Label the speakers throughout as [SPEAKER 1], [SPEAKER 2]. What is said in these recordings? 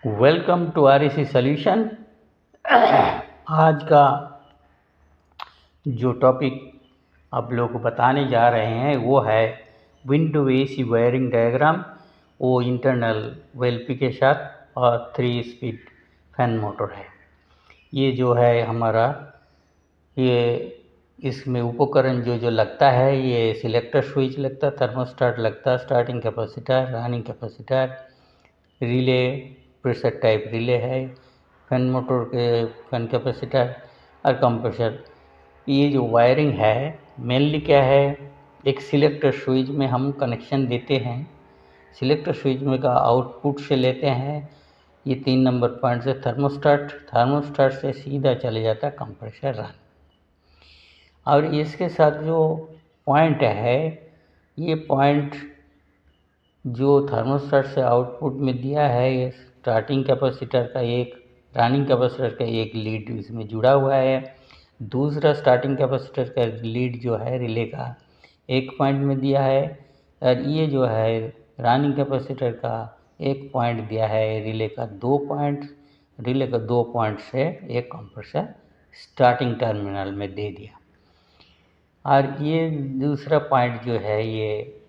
[SPEAKER 1] Welcome to REC solution. आज का जो टॉपिक आप लोगों को बताने जा रहे हैं वो है विंडो AC वायरिंग डायग्राम, वो इंटरनल VLP के साथ और 3 स्पीड फैन मोटर है। ये जो है हमारा ये इसमें उपकरण जो लगता है, ये सिलेक्टर स्विच लगता है, थर्मोस्टेट लगता है, starting capacitor, running capacitor, relay, pressure type relay है, फैन मोटर के फैन कैपेसिटर और कंप्रेसर। ये जो वायरिंग है मेनली क्या है, एक सिलेक्टर स्विच में हम कनेक्शन देते हैं। सिलेक्टर स्विच में का आउटपुट से लेते हैं ये 3 नंबर पॉइंट से थर्मोस्टेट से सीधा चले जाता है कंप्रेसर रन। और इसके साथ जो पॉइंट है, ये पॉइंट जो थर्मोस्टेट से आउटपुट में दिया है, ये स्टार्टिंग कैपेसिटर का एक, रनिंग कैपेसिटर का एक लीड इसमें जुड़ा हुआ है। दूसरा स्टार्टिंग कैपेसिटर का लीड जो है रिले का एक पॉइंट में दिया है, और ये जो है रनिंग कैपेसिटर का एक पॉइंट दिया है, रिले का 2 पॉइंट, रिले का 2 पॉइंट से एक कंप्रेसर स्टार्टिंग टर्मिनल में दे दिया। और ये दूसरा पॉइंट जो है ये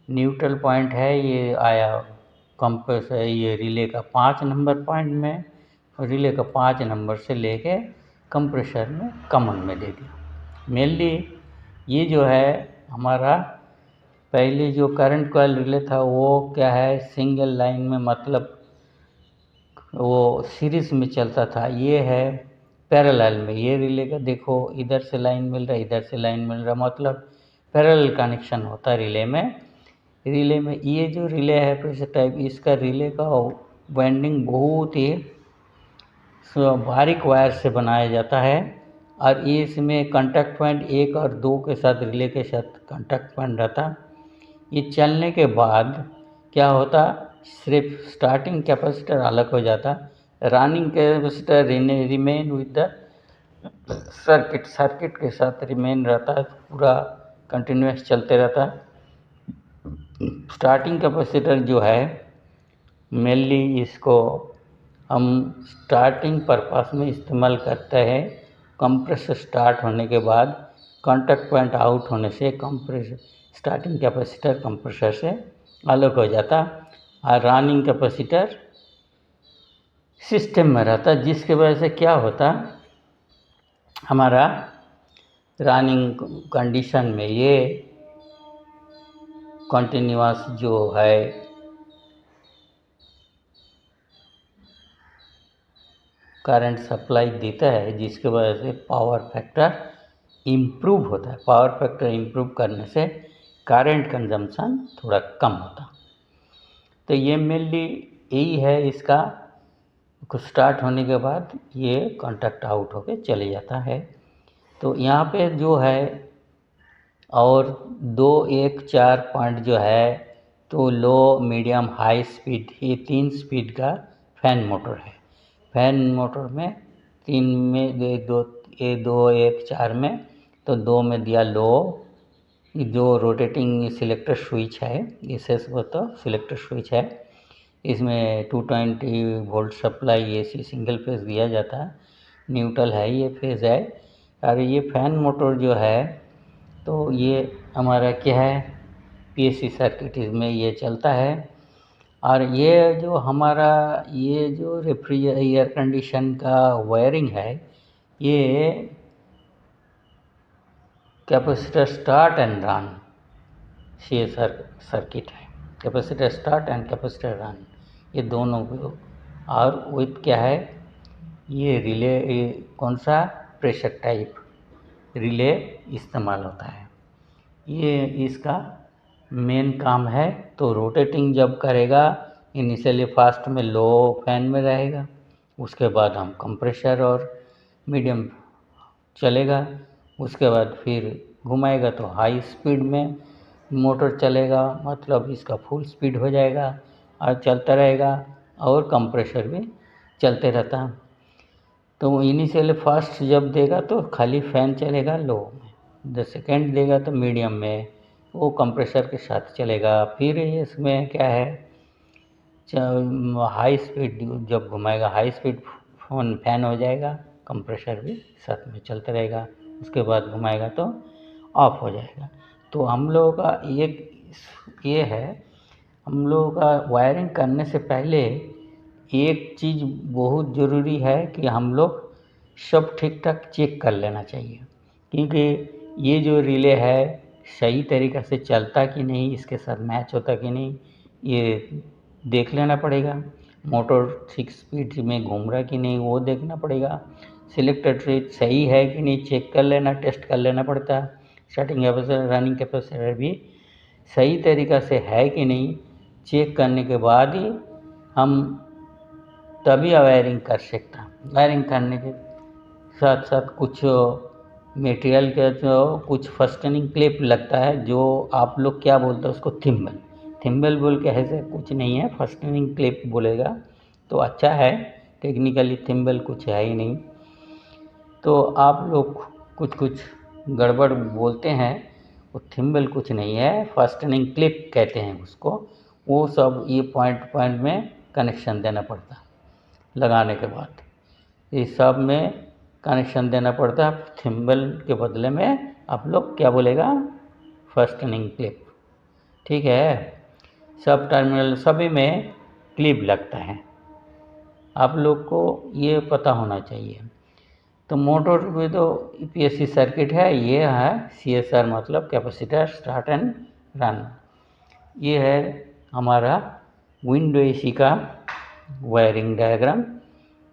[SPEAKER 1] न्यूट्रल पॉइंट है, ये आया कंप्रेसर, ये रिले का 5 नंबर पॉइंट में, और रिले का 5 नंबर से लेके कंप्रेसर में कॉमन में दे दिया। मेनली ये जो है हमारा पहले जो करंट कॉइल रिले था वो क्या है, सिंगल लाइन में, मतलब वो सीरीज में चलता था। ये है पैरेलल में, ये रिले का देखो इधर से लाइन मिल रहा है, इधर से लाइन मिल रहा, मतलब पैरेलल कनेक्शन होता है रिले में। रिले में ये जो रिले है प्रेशर टाइप, इसका रिले का वाइंडिंग बहुत ही बारीक वायर से बनाया जाता है, और ये इसमें कॉन्टैक्ट पॉइंट 1 और 2 के साथ, रिले के साथ कॉन्टैक्ट पॉइंट रहता। ये चलने के बाद क्या होता, सिर्फ स्टार्टिंग कैपेसिटर अलग हो जाता, running capacitor remain with the circuit के साथ रिमेन रहता है, पूरा कंटिन्यूस चलते रहता है। स्टार्टिंग कैपेसिटर जो है मेनली इसको हम स्टार्टिंग पर्पस में इस्तेमाल करते हैं। कंप्रेसर स्टार्ट होने के बाद कॉन्टैक्ट पॉइंट आउट होने से कंप्रेसर स्टार्टिंग कैपेसिटर कंप्रेसर से अलग हो जाता, और रनिंग कैपेसिटर सिस्टम में रहता, जिसकी वजह से क्या होता, हमारा रनिंग कंडीशन में ये कंटिन्यूअस जो है करंट सप्लाई देता है, जिसके वजह से पावर फैक्टर इम्प्रूव होता है। पावर फैक्टर इम्प्रूव करने से करंट कंजम्पशन थोड़ा कम होता। तो ये मेनली यही है इसका, कुछ स्टार्ट होने के बाद ये कॉन्टैक्ट आउट होके चले जाता है। तो यहाँ पे जो है और 2, 1, 4 पॉइंट जो है, तो लो, मीडियम, हाई स्पीड, ये 3 स्पीड का फैन मोटर है। फैन मोटर में 3 में दो 1, 4 में, तो 2 में दिया लो, जो रोटेटिंग सिलेक्टर स्विच है, इसे तो सिलेक्टर स्विच है, इसमें 220 volt supply AC single phase दिया जाता है, न्यूट्रल है ये फेज है। और ये फैन मोटर जो है, तो ये हमारा क्या है, PSC सर्किट इसमें ये चलता है। और ये जो हमारा ये जो एयर कंडीशन का वायरिंग है, ये कैपेसिटर स्टार्ट एंड रन ये सर्किट है। Capacitor start and capacitor run, ये दोनों को, और विथ क्या है, ये रिले, ये कौन सा, प्रेशर टाइप रिले इस्तेमाल होता है। ये इसका मेन काम है। तो रोटेटिंग जब करेगा, इनिशियली फास्ट में लो फैन में रहेगा, उसके बाद हम कंप्रेसर और मीडियम चलेगा, उसके बाद फिर घुमाएगा तो हाई स्पीड में मोटर चलेगा, मतलब इसका फुल स्पीड हो जाएगा और चलता रहेगा, और कंप्रेसर भी चलते रहता। तो इनिशियली फास्ट जब देगा तो खाली फैन चलेगा लो में, जब सेकेंड देगा तो मीडियम में, वो कंप्रेसर के साथ चलेगा। फिर इसमें क्या है, हाई स्पीड जब घुमाएगा हाई स्पीड फैन हो जाएगा, कंप्रेसर भी साथ में चलता रहेगा, उसके बाद घुमाएगा तो ऑफ हो जाएगा। तो हम लोगों का ये है, हम लोगों का वायरिंग करने से पहले एक चीज़ बहुत ज़रूरी है कि हम लोग सब ठीक ठाक चेक कर लेना चाहिए, क्योंकि ये जो रिले है सही तरीक़े से चलता कि नहीं, इसके साथ मैच होता कि नहीं, ये देख लेना पड़ेगा। मोटर 6 स्पीड में घूम रहा कि नहीं वो देखना पड़ेगा। सिलेक्टर स्विच सही है कि नहीं चेक कर लेना, टेस्ट कर लेना पड़ता है। स्टार्टिंग कैपेसिटर, रनिंग कैपेसिटर भी सही तरीक़ा से है कि नहीं चेक करने के बाद ही हम तभी वायरिंग कर सकता। वायरिंग करने के साथ साथ कुछ मटेरियल के जो कुछ फस्टनिंग क्लिप लगता है, जो आप लोग क्या बोलते हैं उसको, थिम्बल बोल के ऐसे कुछ नहीं है, फस्टनिंग क्लिप बोलेगा तो अच्छा है। टेक्निकली थिम्बल कुछ है ही नहीं, तो आप लोग कुछ गड़बड़ बोलते हैं। वो थिम्बल कुछ नहीं है, फस्टनिंग क्लिप कहते हैं उसको। वो सब ये पॉइंट में कनेक्शन देना पड़ता लगाने के बाद, इस सब में कनेक्शन देना पड़ता है। थिम्बल के बदले में आप लोग क्या बोलेगा, फस्टनिंग क्लिप, ठीक है। सब टर्मिनल सभी में क्लिप लगता है, आप लोग को ये पता होना चाहिए। तो मोटर में तो पीएससी सर्किट है, ये है CSR मतलब कैपेसिटर स्टार्ट एंड रन। ये है हमारा विंडो AC का वायरिंग डायग्राम,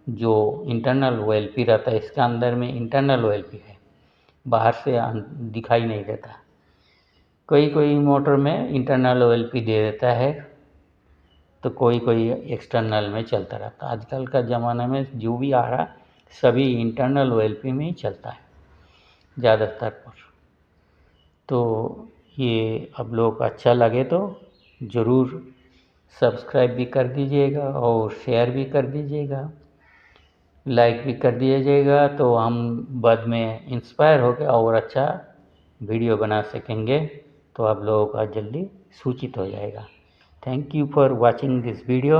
[SPEAKER 1] जो इंटरनल OLP रहता है, इसका अंदर में इंटरनल OLP है, बाहर से दिखाई नहीं देता। कोई मोटर में इंटरनल OLP दे देता है, तो कोई एक्सटर्नल में चलता रहता। आजकल का ज़माना में जो भी आ रहा सभी इंटरनल OLP में ही चलता है ज़्यादातर पर। तो ये आप लोग को अच्छा लगे तो ज़रूर सब्सक्राइब भी कर दीजिएगा और शेयर भी कर दीजिएगा, लाइक भी कर दीजिएगा, तो हम बाद में इंस्पायर होकर और अच्छा वीडियो बना सकेंगे, तो आप लोगों का जल्दी सूचित हो जाएगा। Thank you for watching this video.